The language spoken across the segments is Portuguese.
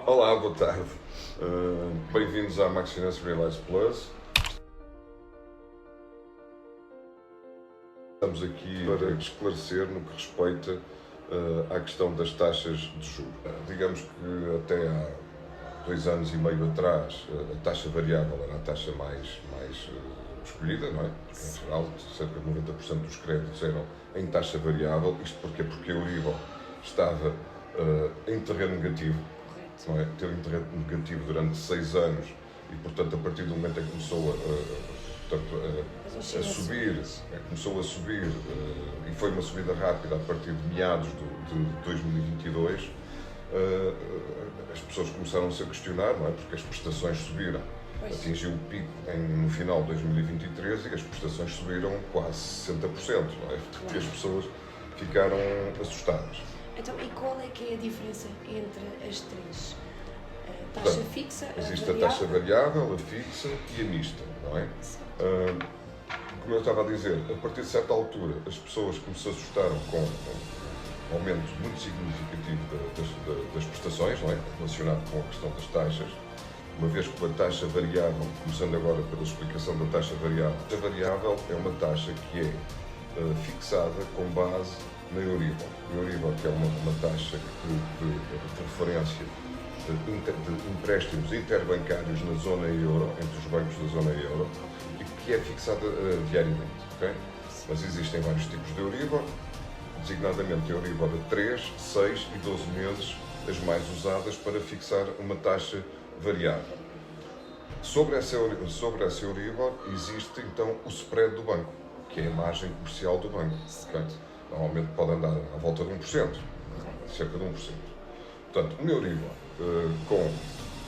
Olá, boa tarde. Bem-vindos à MaxiFinance Realize Plus. Estamos aqui para esclarecer no que respeita à questão das taxas de juros. Digamos que até há 2 anos e meio atrás a taxa variável era a taxa mais escolhida, não é? Porque, em geral, cerca de 90% dos créditos eram em taxa variável. Isto porquê? Porque a Euribor estava em terreno negativo. Não é? Teve um terreno negativo durante 6 anos e, portanto, a partir do momento em que começou a subir, começou a subir e foi uma subida rápida a partir de meados de 2022, as pessoas começaram-se a questionar, não é? Porque as prestações subiram, atingiu o pico no final de 2023 e as prestações subiram quase 60%, não é? Porque as pessoas ficaram assustadas. Então, e qual é que é a diferença entre as três? A taxa fixa, existe a taxa variável, a fixa e a mista, não é? Como eu estava a dizer, a partir de certa altura as pessoas se assustaram com um aumento muito significativo das prestações, não é? Relacionado com a questão das taxas, uma vez que a taxa variável, começando agora pela explicação da taxa variável é uma taxa que é fixada com base na Euribor. A Euribor, que é uma taxa de referência de empréstimos interbancários na zona euro, entre os bancos da zona euro, e que é fixada diariamente. Okay? Mas existem vários tipos de Euribor, designadamente a Euribor a 3, 6 e 12 meses, as mais usadas para fixar uma taxa variável. Sobre essa Euribor existe então o spread do banco, que é a margem comercial do banco. Okay? Normalmente pode andar à volta de 1%, cerca de 1%. Portanto, uma Euribor,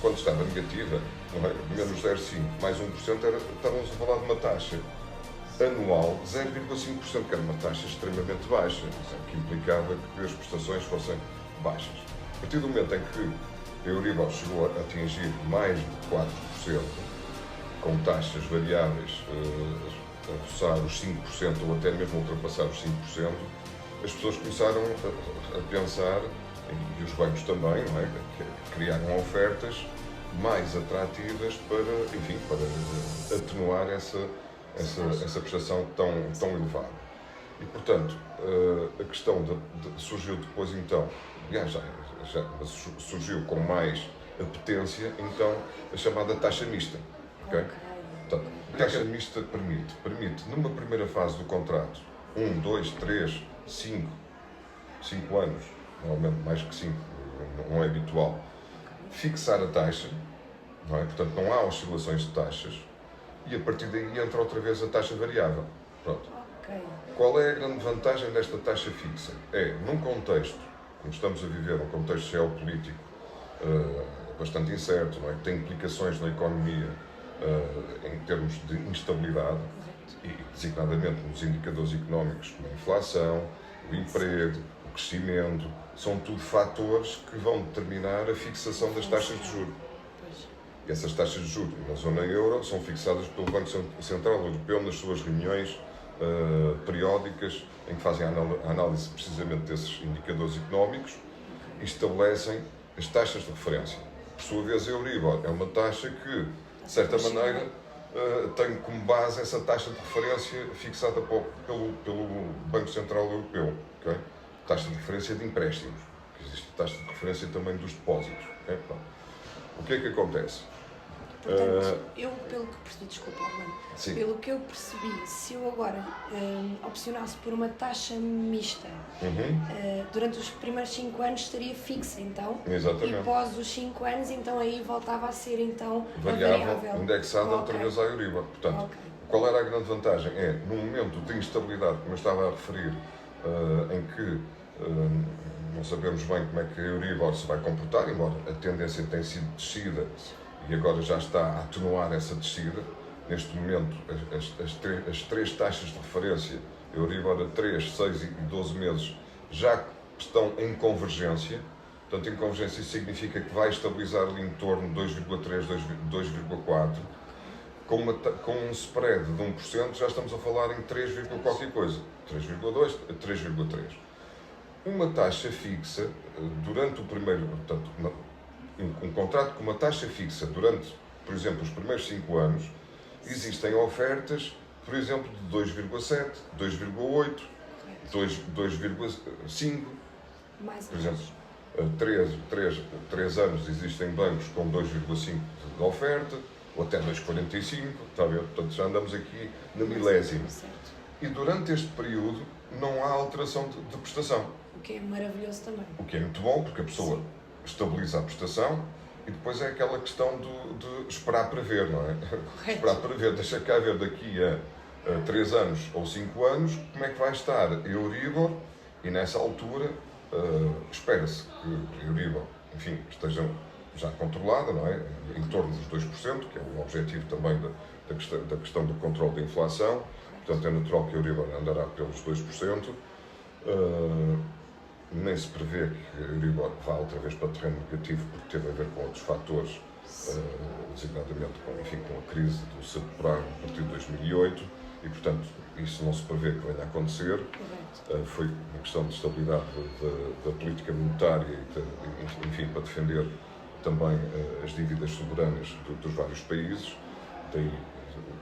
quando estava negativa, não é? Menos 0,5 mais 1%, estávamos a falar de uma taxa anual de 0,5%, que era uma taxa extremamente baixa, que implicava que as prestações fossem baixas. A partir do momento em que a Euribor chegou a atingir mais de 4%, com taxas variáveis a roçar os 5% ou até mesmo ultrapassar os 5%, as pessoas começaram a pensar, e os bancos também, não é? Que criaram ofertas mais atrativas para atenuar essa prestação tão elevada. E, portanto, a questão surgiu depois, então, já surgiu com mais apetência, então, a chamada taxa mista. Okay? Portanto, a taxa mista permite, numa primeira fase do contrato, 1, 2, 3, 5 anos, normalmente mais que 5, não é habitual, fixar a taxa, não é? Portanto, não há oscilações de taxas, e a partir daí entra outra vez a taxa variável. Pronto. Okay. Qual é a grande vantagem desta taxa fixa? É, num contexto, como estamos a viver, um contexto geopolítico bastante incerto, não é? Que tem implicações na economia em termos de instabilidade, e designadamente nos indicadores económicos como a inflação, o emprego, o crescimento, são tudo fatores que vão determinar a fixação das taxas de juros. E essas taxas de juros na zona euro são fixadas pelo Banco Central Europeu nas suas reuniões periódicas, em que fazem a análise precisamente desses indicadores económicos e estabelecem as taxas de referência. Por sua vez, a Euribor é uma taxa que, de certa maneira, tem como base essa taxa de referência fixada pelo Banco Central Europeu. Okay? Taxa de referência de empréstimos, que existe taxa de referência também dos depósitos. Okay? O que é que acontece? Portanto, eu, pelo que percebi, desculpa, Armando, Sim. Pelo que eu percebi, se eu agora opcionasse por uma taxa mista, durante os primeiros 5 anos estaria fixa, então. Exatamente. E após os 5 anos, então aí voltava a ser, então, variável indexada outra vez à Euribor. Portanto, qual era a grande vantagem? É, num momento de instabilidade, como eu estava a referir, em que não sabemos bem como é que a Euribor se vai comportar, embora a tendência tenha sido descida e agora já está a atenuar essa descida. Neste momento, as três taxas de referência, Euribor a 3, 6 e 12 meses, já estão em convergência. Portanto, em convergência isso significa que vai estabilizar ali em torno de 2,3, 2,4. Com um spread de 1%, já estamos a falar em 3, qualquer coisa. 3,2, 3,3. Uma taxa fixa, durante o primeiro, portanto, um contrato com uma taxa fixa durante, por exemplo, os primeiros 5 anos, existem ofertas, por exemplo, de 2,7, 2,8, 2,5, por exemplo, 3 anos existem bancos com 2,5 de oferta, ou até 2,45, está a ver? Portanto, já andamos aqui na milésima. E durante este período não há alteração de prestação. O que é maravilhoso também. O que é muito bom, porque a pessoa estabiliza a prestação e depois é aquela questão de esperar para ver, não é? Correto. Esperar para ver, deixa cá ver daqui a 3 anos ou 5 anos como é que vai estar a Euribor e nessa altura espera-se que a Euribor, enfim, esteja já controlada, não é? Em torno dos 2%, que é o objetivo também da questão do controle da inflação. Portanto, é natural que a Euribor andará pelos 2%. Nem se prevê que a Euribor vá outra vez para terreno negativo, porque teve a ver com outros fatores, designadamente com a crise do subprime a partir de 2008, e, portanto, isso não se prevê que venha a acontecer. Foi uma questão de estabilidade da política monetária e, enfim, para defender também as dívidas soberanas dos vários países, daí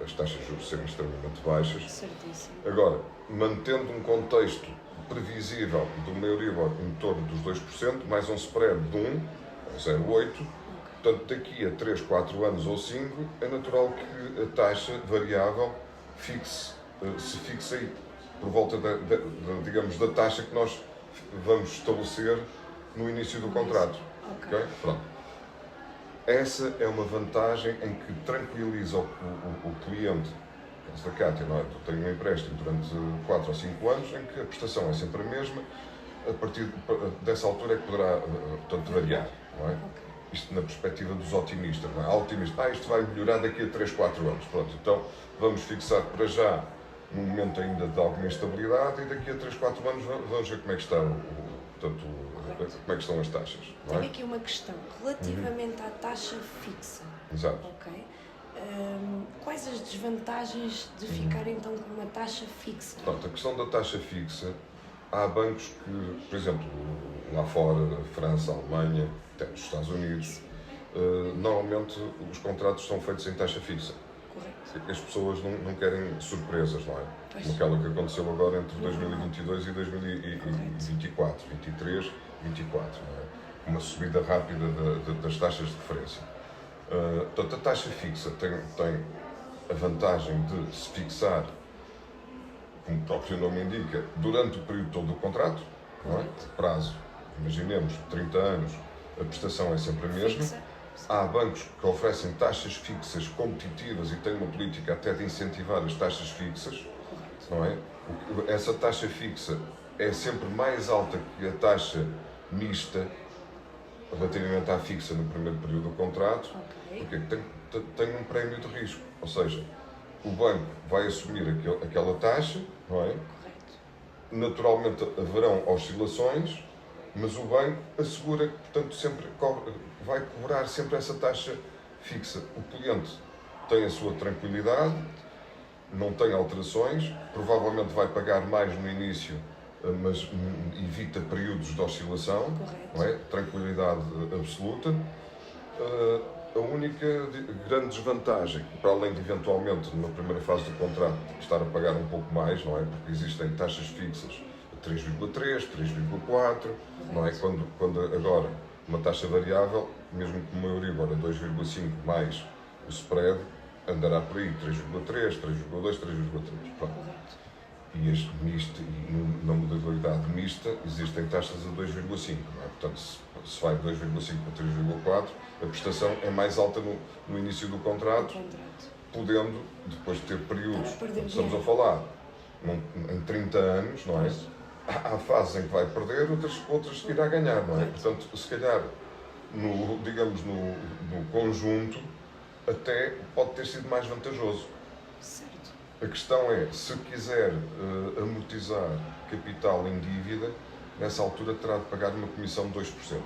as taxas de juros serem extremamente baixas. Certíssimo. Agora, mantendo um contexto previsível de uma Euribor em torno dos 2%, mais um spread de 0,8%, portanto, daqui a 3, 4 anos ou 5, é natural que a taxa variável se fixe aí por volta digamos, da taxa que nós vamos estabelecer no início do contrato. Ok? Pronto. Essa é uma vantagem em que tranquiliza o cliente. Da Cátia, não é? Tu tens um empréstimo durante 4 ou 5 anos em que a prestação é sempre a mesma, a partir dessa altura é que poderá, portanto, variar, não é? Isto na perspectiva dos otimistas, não é? Há otimistas, isto vai melhorar daqui a 3, 4 anos, pronto, então vamos fixar para já, num momento ainda de alguma instabilidade, e daqui a 3, 4 anos vamos ver como é que está portanto, como é que estão as taxas, não é? Tenho aqui uma questão, relativamente à taxa fixa. Exato. Ok? Quais as desvantagens de ficar então com uma taxa fixa? Portanto, a questão da taxa fixa, há bancos que, por exemplo, lá fora, França, Alemanha, até nos Estados Unidos, normalmente os contratos são feitos em taxa fixa. Correto. As pessoas não querem surpresas, não é? Como aquela que aconteceu agora entre 2022 e 2024, 23, 24, não é? Uma subida rápida das taxas de referência. Portanto, a taxa fixa tem a vantagem de se fixar, como o próprio nome indica, durante o período todo do contrato, não é? Prazo, imaginemos, 30 anos, a prestação é sempre a mesma. Fixa. Há bancos que oferecem taxas fixas competitivas e têm uma política até de incentivar as taxas fixas, não é? Essa taxa fixa é sempre mais alta que a taxa mista relativamente à fixa no primeiro período do contrato, porque tem um prémio de risco, ou seja, o banco vai assumir aquela taxa, não é? Naturalmente haverão oscilações, mas o banco assegura que, portanto, vai cobrar sempre essa taxa fixa. O cliente tem a sua tranquilidade, não tem alterações, provavelmente vai pagar mais no início, mas evita períodos de oscilação, não é? Tranquilidade absoluta. A única grande desvantagem, para além de eventualmente, numa primeira fase do contrato, estar a pagar um pouco mais, não é? Porque existem taxas fixas de 3,3, 3,4, não é? Quando agora uma taxa variável, mesmo com uma Euribor a 2,5 mais o spread, andará por aí 3,3, 3,2, 3,3. E este misto, e na modalidade mista, existem taxas a 2,5, não é? Portanto, se vai de 2,5 para 3,4, a prestação é mais alta no início do contrato, podendo, depois de ter períodos, estamos a falar, em 30 anos, não é? Há fases em que vai perder, outras que irá ganhar, não é? Portanto, se calhar, digamos, no conjunto, até pode ter sido mais vantajoso. Certo. A questão é, se quiser amortizar capital em dívida, nessa altura terá de pagar uma comissão de 2%,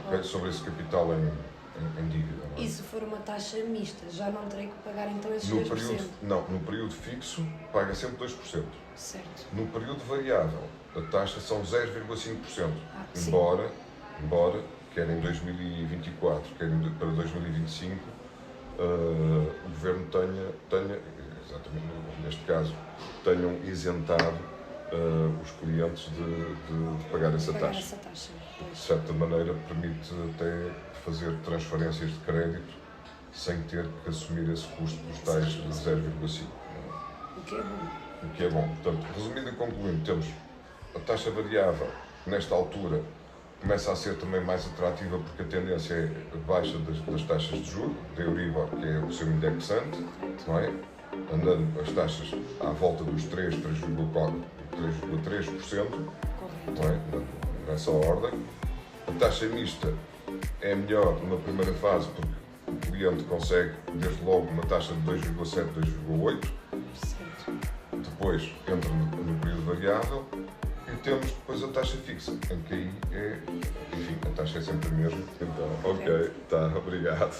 okay? Sobre esse capital em dívida. Não é? E se for uma taxa mista, já não terei que pagar então esses no 2%? No período fixo, paga sempre 2%. Certo. No período variável, a taxa são 0,5%. Sim. Embora quer em 2024, quer para 2025, o Governo tenha, exatamente neste caso, tenham isentado os clientes de pagar essa taxa. De certa maneira, permite até fazer transferências de crédito sem ter que assumir esse custo dos tais 0,5. O que é bom. O que é bom. Portanto, resumindo e concluindo, temos a taxa variável, que nesta altura começa a ser também mais atrativa porque a tendência é a baixa das taxas de juros, da Euribor, que é o seu indexante, não é? Andando as taxas à volta dos 3, 3,4, 3,3%, não é? Nessa ordem. A taxa mista é melhor numa primeira fase porque o cliente consegue, desde logo, uma taxa de 2,7, 2,8. Depois entra no período variável e temos depois a taxa fixa, em que aí enfim, a taxa é sempre a mesma. Então, ok, tá, obrigado.